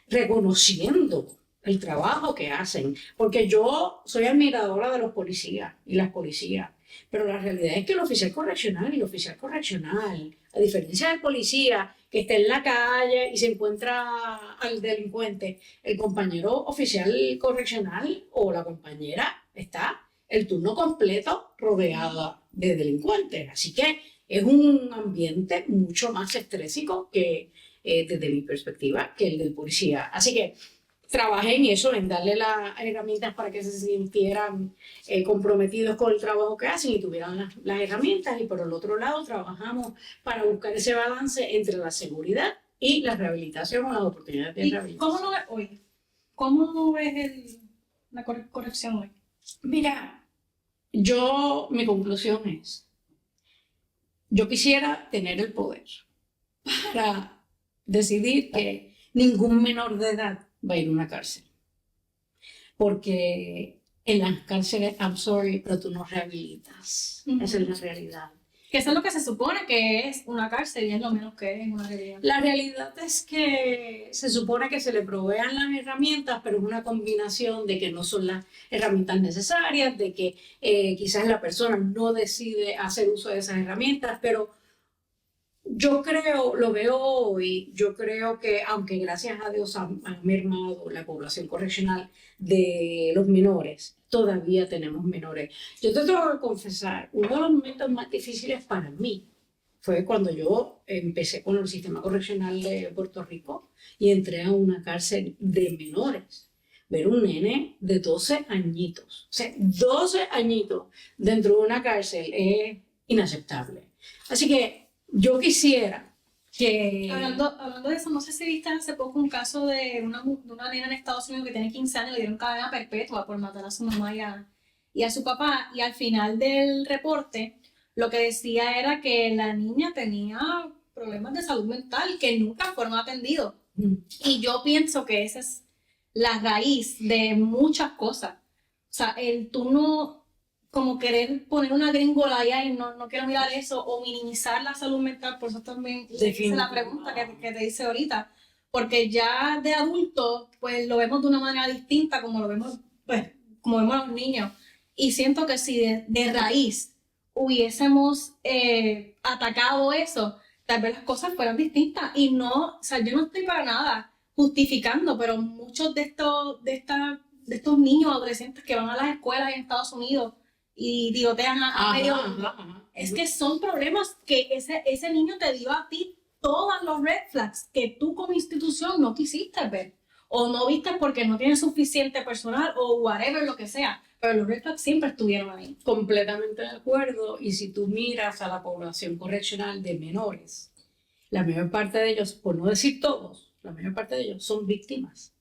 reconociendo el trabajo que hacen, porque yo soy admiradora de los policías y las policías, pero la realidad es que el oficial correccional y el oficial correccional, a diferencia del policía que está en la calle y se encuentra al delincuente, el compañero oficial correccional o la compañera está el turno completo rodeada de delincuentes, así que es un ambiente mucho más estrésico que desde mi perspectiva, que el del policía. Así que trabajé en eso, en darle las herramientas para que se sintieran comprometidos con el trabajo que hacen y tuvieran las herramientas. Y por el otro lado, trabajamos para buscar ese balance entre la seguridad y la rehabilitación o las oportunidades de rehabilitación. ¿Cómo lo ves hoy? ¿Cómo ves la corrección hoy? Mira, mi conclusión es, yo quisiera tener el poder para decidir que ningún menor de edad va a ir a una cárcel. Porque en las cárceles, I'm sorry, pero tú no rehabilitas. Esa es la realidad. Que eso es lo que se supone que es una cárcel y es lo menos que es una realidad. La realidad es que se supone que se le provean las herramientas, pero es una combinación de que no son las herramientas necesarias, de que quizás la persona no decide hacer uso de esas herramientas, pero yo creo, lo veo hoy, yo creo que aunque gracias a Dios han mermado la población correccional de los menores, todavía tenemos menores. Yo te tengo que confesar, uno de los momentos más difíciles para mí fue cuando yo empecé con el sistema correccional de Puerto Rico y entré a una cárcel de menores. Ver un nene de 12 añitos, o sea, 12 añitos dentro de una cárcel es inaceptable. Así que yo quisiera que... Hablando de eso, no sé si viste hace poco un caso de una nena en Estados Unidos que tiene 15 años, le dieron cadena perpetua por matar a su mamá y a su papá, y al final del reporte lo que decía era que la niña tenía problemas de salud mental que nunca fueron atendidos. Y yo pienso que esa es la raíz de muchas cosas. O sea, tú no... como querer poner una gringola allá y no quiero mirar eso, o minimizar la salud mental, por eso también hice la pregunta que te hice ahorita, porque ya de adulto pues lo vemos de una manera distinta como lo vemos, pues, como vemos a los niños, y siento que si de raíz hubiésemos atacado eso, tal vez las cosas fueran distintas, y no, o sea, yo no estoy para nada justificando, pero muchos de estos niños, adolescentes que van a las escuelas en Estados Unidos y tirotean a medio mundo, es que son problemas que ese niño te dio a ti todos los red flags que tú como institución no quisiste ver, o no viste porque no tienes suficiente personal, o whatever, lo que sea, pero los red flags siempre estuvieron ahí. Completamente de acuerdo, y si tú miras a la población correccional de menores, la mayor parte de ellos, por no decir todos, la mayor parte de ellos son víctimas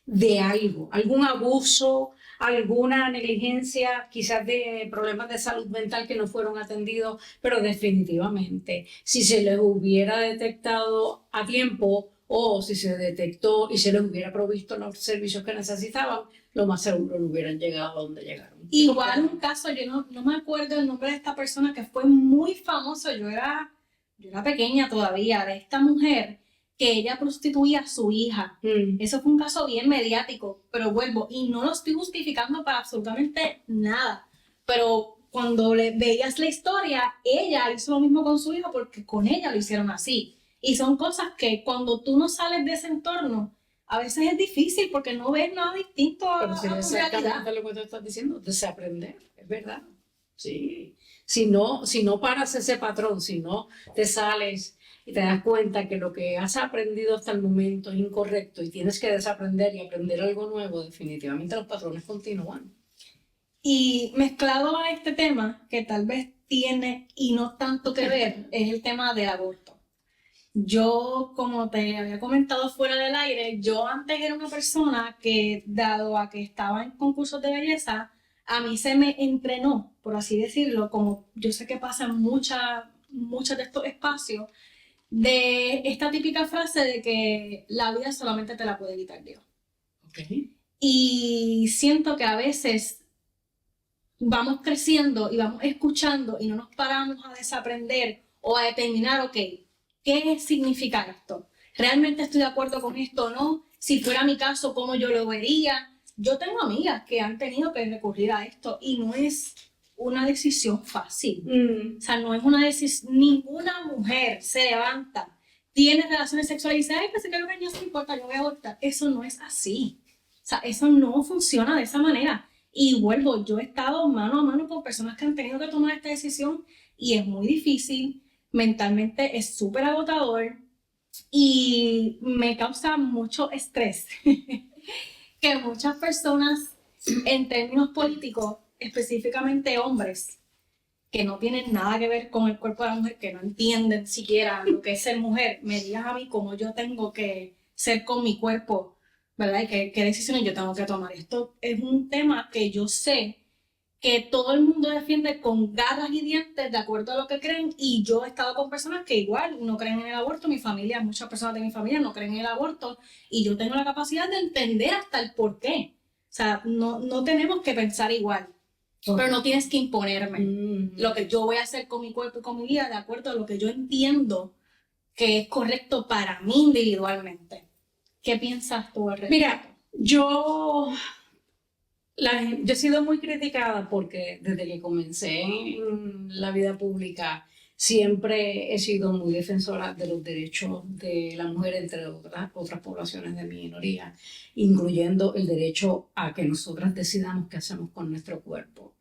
de algo, algún abuso, alguna negligencia, quizás de problemas de salud mental que no fueron atendidos, pero definitivamente, si se les hubiera detectado a tiempo o si se detectó y se les hubiera provisto los servicios que necesitaban, lo más seguro no hubieran llegado a donde llegaron. Igual un caso, yo no me acuerdo el nombre de esta persona que fue muy famoso, yo era pequeña todavía, de esta mujer que ella prostituía a su hija. Eso fue un caso bien mediático, pero vuelvo, y no lo estoy justificando para absolutamente nada, pero cuando veías la historia, ella hizo lo mismo con su hija porque con ella lo hicieron así. Y son cosas que cuando tú no sales de ese entorno, a veces es difícil porque no ves nada distinto a tu realidad. Lo que tú estás diciendo, desaprender, es verdad. Sí. Si no paras ese patrón, si no te sales y te das cuenta que lo que has aprendido hasta el momento es incorrecto y tienes que desaprender y aprender algo nuevo, definitivamente los patrones continúan. Y mezclado a este tema, que tal vez tiene y no tanto que ver, es el tema del aborto. Yo, como te había comentado fuera del aire, yo antes era una persona que, dado a que estaba en concursos de belleza, a mí se me entrenó, por así decirlo, como yo sé que pasa en muchos de estos espacios, de esta típica frase de que la vida solamente te la puede quitar Dios. Okay. Y siento que a veces vamos creciendo y vamos escuchando y no nos paramos a desaprender o a determinar, ok, ¿qué significa esto? ¿Realmente estoy de acuerdo con esto o no? Si fuera mi caso, ¿cómo yo lo vería? Yo tengo amigas que han tenido que recurrir a esto y no es una decisión fácil. O sea, no es una decisión, ninguna mujer se levanta, tiene relaciones sexuales y dice, ay, pensé que lo que yo no importa, yo voy a abortar. Eso no es así. O sea, eso no funciona de esa manera. Y vuelvo, yo he estado mano a mano con personas que han tenido que tomar esta decisión y es muy difícil, mentalmente es súper agotador y me causa mucho estrés que muchas personas en términos políticos, específicamente hombres, que no tienen nada que ver con el cuerpo de la mujer, que no entienden siquiera lo que es ser mujer, me digan a mí cómo yo tengo que ser con mi cuerpo, ¿verdad? Y qué decisiones yo tengo que tomar. Esto es un tema que yo sé que todo el mundo defiende con garras y dientes de acuerdo a lo que creen, y yo he estado con personas que igual no creen en el aborto, mi familia, muchas personas de mi familia no creen en el aborto, y yo tengo la capacidad de entender hasta el por qué. O sea, no tenemos que pensar igual, pero no tienes que imponerme lo que yo voy a hacer con mi cuerpo y con mi vida de acuerdo a lo que yo entiendo que es correcto para mí individualmente. ¿Qué piensas tú al respecto? Mira, yo he sido muy criticada porque desde que comencé en la vida pública siempre he sido muy defensora de los derechos de la mujer, entre otras poblaciones de minoría, incluyendo el derecho a que nosotras decidamos qué hacemos con nuestro cuerpo.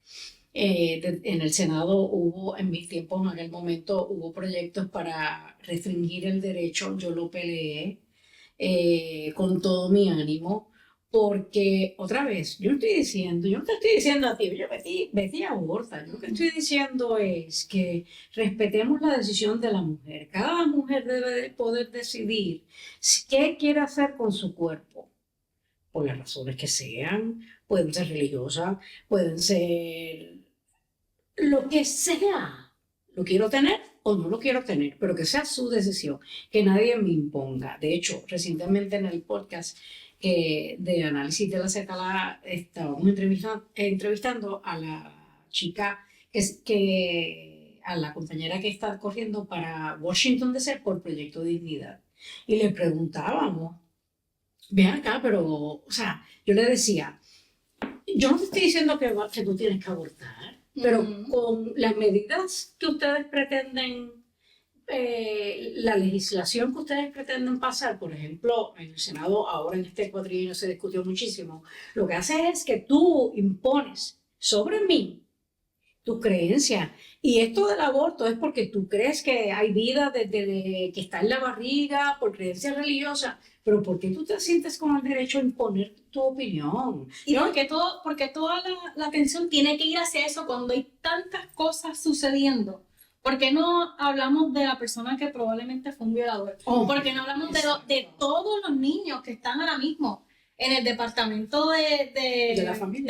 En el Senado hubo, en mis tiempos, en aquel momento, hubo proyectos para restringir el derecho. Yo lo peleé con todo mi ánimo. Porque, otra vez, yo no te estoy diciendo a ti, yo Betty aborta. Yo lo que estoy diciendo es que respetemos la decisión de la mujer. Cada mujer debe de poder decidir qué quiere hacer con su cuerpo, por las razones que sean. Pueden ser religiosas, pueden ser lo que sea. ¿Lo quiero tener o no lo quiero tener? Pero que sea su decisión, que nadie me imponga. De hecho, recientemente en el podcast de Análisis de la Z estábamos entrevistando a la chica a la compañera que está corriendo para Washington DC por Proyecto Dignidad. Y le preguntábamos, ven acá, pero, o sea, yo le decía, yo no te estoy diciendo que tú tienes que abortar, pero con las medidas que ustedes pretenden la legislación que ustedes pretenden pasar, por ejemplo, en el Senado, ahora en este cuatrienio se discutió muchísimo, lo que hace es que tú impones sobre mí tu creencia. Y esto del aborto es porque tú crees que hay vida desde que está en la barriga, por creencia religiosa, pero ¿por qué tú te sientes con el derecho a imponer tu opinión? Y porque toda la atención tiene que ir hacia eso cuando hay tantas cosas sucediendo. ¿Por qué no hablamos de la persona que probablemente fue un violador? Oh, ¿Por qué no hablamos de todos los niños que están ahora mismo en el departamento de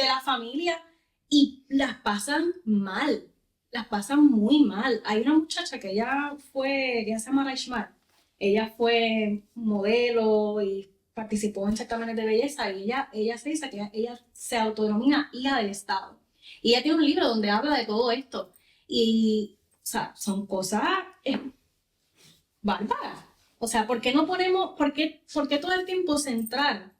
la familia y las pasan mal? Las pasan muy mal. Hay una muchacha que ella se llama Raishmar. Ella fue modelo y participó en certámenes de belleza y ella se dice que ella se autodenomina hija del Estado. Y ella tiene un libro donde habla de todo esto. Y, o sea, son cosas bárbaras. O sea, ¿por qué no por qué todo el tiempo centrar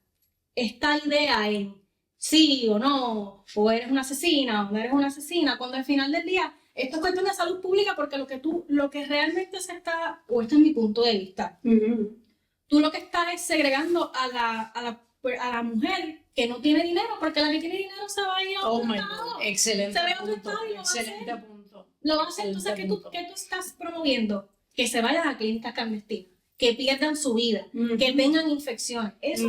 esta idea en sí o no, o eres una asesina o no eres una asesina, cuando al final del día esto es cuestión de salud pública porque lo que realmente se está, o este es mi punto de vista, tú lo que estás es segregando a la mujer que no tiene dinero, porque la que tiene dinero se va a ir a otro estado. Excelente Se ve a otro punto, estado y lo va a hacer. excelente punto. Lo va a hacer. Entonces, ¿qué tú estás promoviendo? Que se vayan a clínicas clandestinas, que pierdan su vida, que tengan infecciones. Ese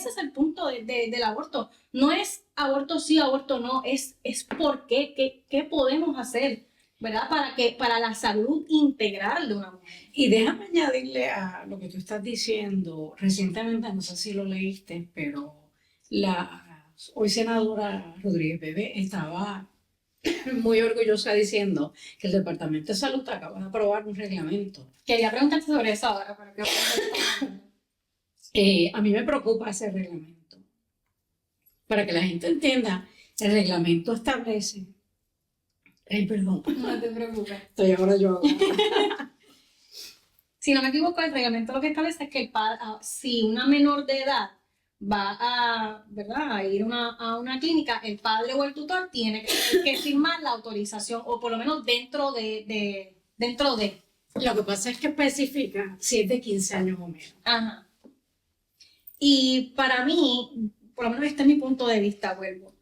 es el punto del aborto. No es aborto sí, aborto no, es por qué podemos hacer, ¿verdad? Para la salud integral de una mujer. Y déjame añadirle a lo que tú estás diciendo. Recientemente, no sé si lo leíste, pero la hoy senadora Rodríguez Bebe estaba muy orgullosa diciendo que el Departamento de Salud acaba de aprobar un reglamento. Quería preguntarte sobre eso ahora. A mí me preocupa ese reglamento. Para que la gente entienda, el reglamento establece... perdón. No te preocupes. Estoy ahora yo. Si no me equivoco, el reglamento lo que establece es que si una menor de edad va ¿verdad? A ir a una clínica, el padre o el tutor tiene que firmar la autorización, o por lo menos dentro de. Lo que pasa es que especifica si es de 15 años o menos. Ajá. Y para mí, por lo menos este es mi punto de vista, vuelvo.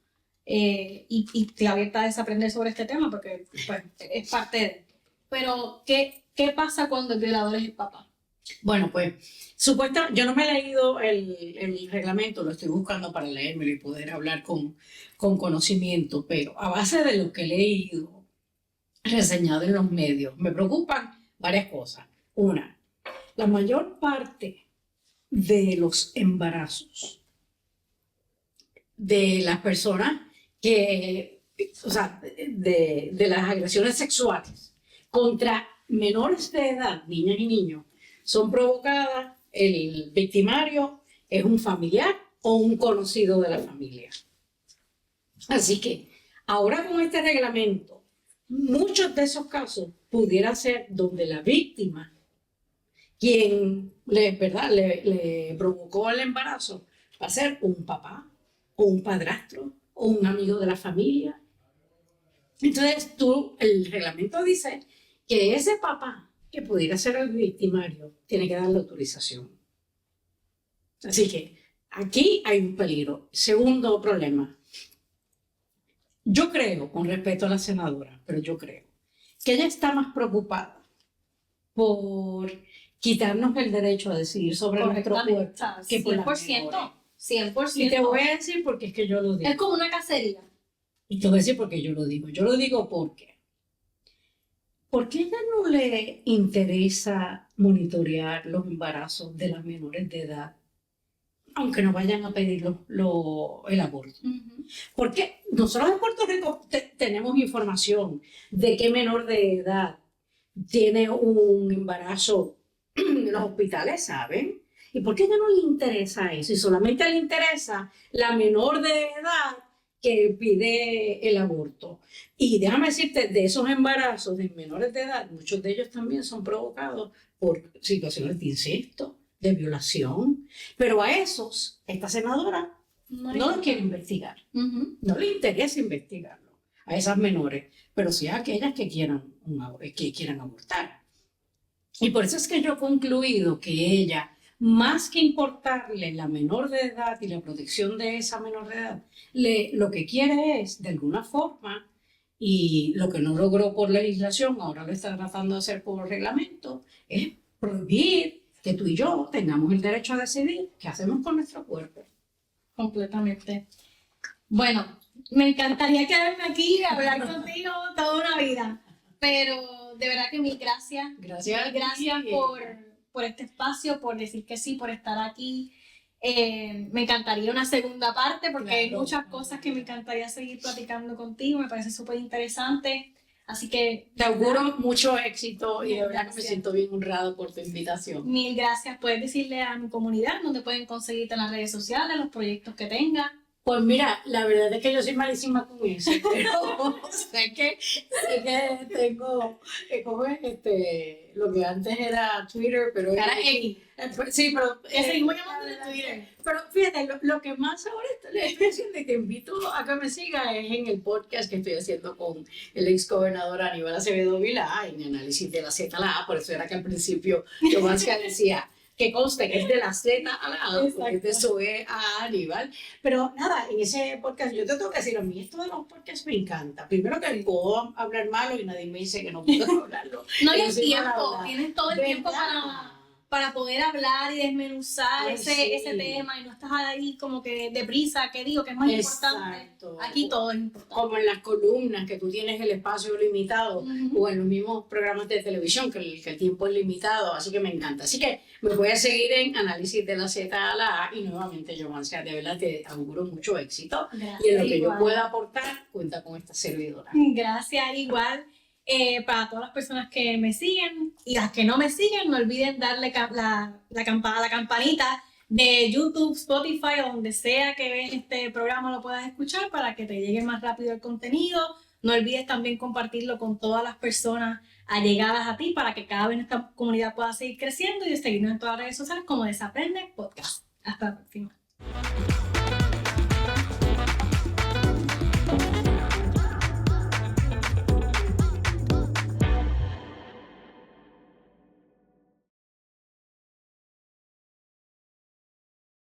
Y estoy abierta a desaprender sobre este tema porque pues, es parte de. Pero, ¿qué pasa cuando el violador es el papá? Bueno, pues, supuestamente, yo no me he leído el reglamento, lo estoy buscando para leérmelo y poder hablar con conocimiento, pero a base de lo que he leído, reseñado en los medios, me preocupan varias cosas. Una, la mayor parte de los embarazos de las personas o sea, de las agresiones sexuales contra menores de edad, niñas y niños, son provocadas, el victimario es un familiar o un conocido de la familia. Así que ahora con este reglamento, muchos de esos casos pudiera ser donde la víctima, quien le provocó el embarazo, va a ser un papá o un padrastro o un amigo de la familia. Entonces el reglamento dice que ese papá que pudiera ser el victimario tiene que darle autorización. Así que aquí hay un peligro. Segundo problema. Yo creo, con respeto a la senadora, pero yo creo que ella está más preocupada por quitarnos el derecho a decidir sobre nuestro cuerpo que por 100%. 100%. Y te voy a decir porque es que yo lo digo. Es como una cacería. Y te voy a decir porque yo lo digo. Yo lo digo porque ¿por qué a ella no le interesa monitorear los embarazos de las menores de edad, aunque no vayan a pedir el aborto? Porque nosotros en Puerto Rico tenemos información de qué menor de edad tiene un embarazo en los hospitales, ¿saben? ¿Y por qué a ella no le interesa eso? Y solamente le interesa la menor de edad que pide el aborto. Y déjame decirte, de esos embarazos de menores de edad, muchos de ellos también son provocados por situaciones de incesto, de violación. Pero a esos, esta senadora no los quiere investigar. No le interesa investigarlo a esas menores, pero sí a aquellas que quieran abortar. Y por eso es que yo he concluido que ella, más que importarle la menor de edad y la protección de esa menor de edad, lo que quiere es, de alguna forma, y lo que no logró por legislación, ahora lo está tratando de hacer por reglamento, es prohibir que tú y yo tengamos el derecho a decidir qué hacemos con nuestro cuerpo. Completamente. Bueno, me encantaría quedarme aquí y hablar contigo toda una vida, pero de verdad que mil gracias. Gracias. Gracias por este espacio, por decir que sí, por estar aquí. Me encantaría una segunda parte porque hay muchas cosas que me encantaría seguir platicando contigo, me parece súper interesante. Así que te auguro mucho éxito y de verdad que me siento bien honrado por tu invitación. Mil gracias. Puedes decirle a mi comunidad dónde pueden conseguirte en las redes sociales, los proyectos que tengas. Pues mira, la verdad es que yo soy malísima con eso, pero sé que tengo, ¿cómo es? Lo que antes era Twitter, pero ahora X. Sí, pero seguimos llamando de Twitter. Pero fíjate, lo que más ahora le estoy haciendo y te invito a que me sigas es en el podcast que estoy haciendo con el ex gobernador Aníbal Acevedo Vilá, en análisis de la Z a la A. Por eso era que al principio yo más que decía que conste que es de la Z a la A, porque es de Zoe a Aníbal. Pero nada, en ese podcast yo te tengo que decir, a mí esto de los podcasts me encanta. Primero que puedo hablar malo y nadie me dice que no puedo hablarlo. No hay tiempo, tienes todo el tiempo para poder hablar y desmenuzar ese tema y no estás ahí como que deprisa, que digo que es más importante. Aquí todo es importante. Como en las columnas, que tú tienes el espacio limitado, o en los mismos programas de televisión, que el tiempo es limitado, así que me encanta. Así que me voy a seguir en análisis de la Z a la A y nuevamente, Yomancia, de verdad te auguro mucho éxito. Gracias, y en lo que yo pueda aportar, cuenta con esta servidora. Gracias, igual. Para todas las personas que me siguen y las que no me siguen, no olviden darle la campanita de YouTube, Spotify o donde sea que ven este programa lo puedas escuchar para que te llegue más rápido el contenido. No olvides también compartirlo con todas las personas allegadas a ti para que cada vez esta comunidad pueda seguir creciendo y de seguirnos en todas las redes sociales como Desaprende Podcast. Hasta la próxima.